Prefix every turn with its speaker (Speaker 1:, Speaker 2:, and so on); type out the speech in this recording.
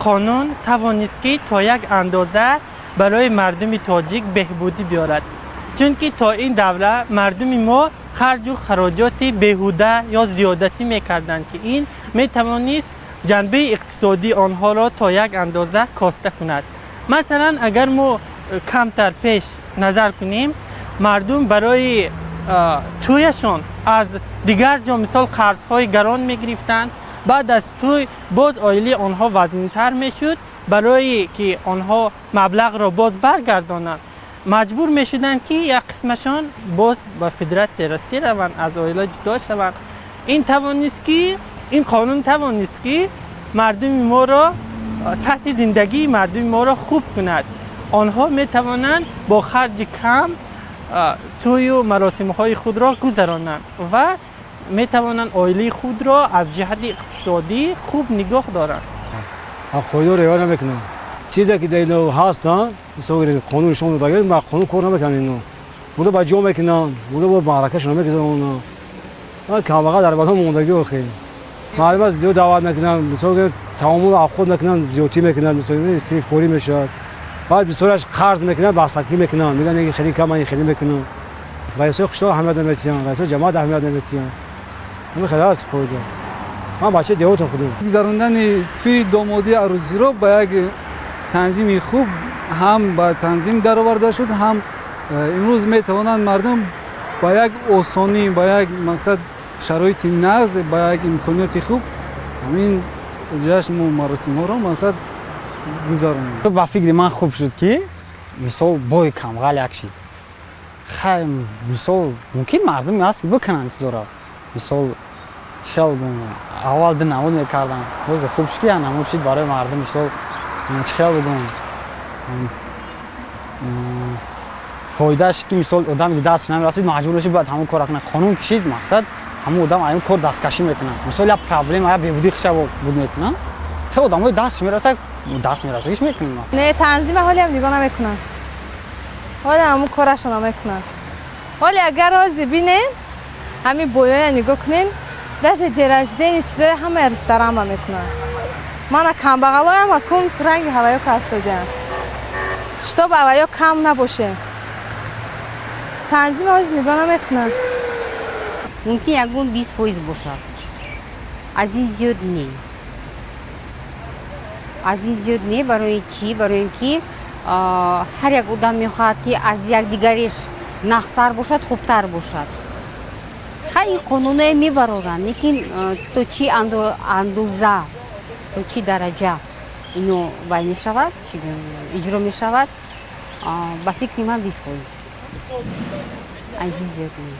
Speaker 1: قانون توانست که تا یک اندازه برای مردم تاجیک بهبودی بیارد، چون که تا این دوره مردم ما خرج و خراجات بیهوده یا زیادتی میکردند که این میتوانست جنبه اقتصادی آنها را تا یک اندازه کاسته کند. مثلا اگر ما کمتر پیش نظر کنیم، مردم برای تویشان از دیگر جا مثال قرض‌های گران می‌گرفتند. بعد از توی باز عائله آنها وزن‌تر میشد، برای که آنها مبلغ را باز برگردانند مجبور میشدند که یک قسمشان باز به فدرات سیاسی روند، از عائله جدا شوند. این قانون توانست که مردم ما را سطح زندگی مردم ما را خوب کند. آنها می توانند با خرج کم توی و مراسم های خود را گذرانند و می توانند عائله خود را از جهت اقتصادی خوب نگاه دارند.
Speaker 2: خودی رو رعایت نمیکنند. چیزی که دیگه هستن مثل قانونشون رو بگیرید، ما قانون کار نمیکنیم. بوده با جامعه کنن، بوده با معرکش نمیکنن. ما کاملا در واقع موندگی بخیر. معلومه زیاد دعوت میکنن، مثلا تمام خود میکنن، زیادی میکنن، مثلا استریف پوری میشه. بعد بسیارش قرض میکنن، باسکی میکنن، میگن این خیلی کم، این خیلی میکنن. رئیس قشتا اهمیت نمیدن، رئیس جماعت اهمیت نمیدن. همه خیلی از خود. ما بچه دیوت خودم.
Speaker 3: گذراندن توی دامادی عروسی رو با یک تنظیم خوب هم با تنظیم درآورده شد، هم امروز میتوانند مردم با یک آسانی، با یک مقصد شرایط نقض، با یک امکانات خوب همین جشن و مراسم ها رو مقصد گذارند.
Speaker 4: با فکر من خوب شد که مثال بای کمغل یکشی خیلی مثال ممکن مردم هست بکنن چیزا مثال چخیل بگم اول ده نمود میکردن باز خوب شد که نمود شد برای مردم مثال چخیل بگم فایده شد که مثال آدم که دستش نمیرسید مجبور شد باید همون کار کنه. قانون کشید مقصد همون آدم این کار دستکشی میکنه. مثال یک پرابلم یا بهبودی خشب بود میکنن، خیلی آدمای دستش میرسه میش میکنن.
Speaker 5: نه تنظیم حالی هم نگاه نمیکنن، حالی همون کارشون هم میکنن. حالی اگر راضی بینین همین بویای نگاه کنین درجه درجه این چیزای همه رستوران هم میکنن. من کم بغلای هم کم رنگ هوایی که استادیم شتاب هوایی کم نباشه، تنظیم حالی نگاه نمیکنن.
Speaker 6: ممکن یکون 20% باشد، از این زیاد نی. از این زیاد نی برای چی؟ برای اینکه هر یک آدم میخواد که از یک دیگریش نقصر باشد، خوبتر باشد. خیلی قانونه میبرند، لیکن تو چی اندازه، تو چی درجه اینو باید میشود، اجرا میشود، با فکر من 20%. از این زیاد نی.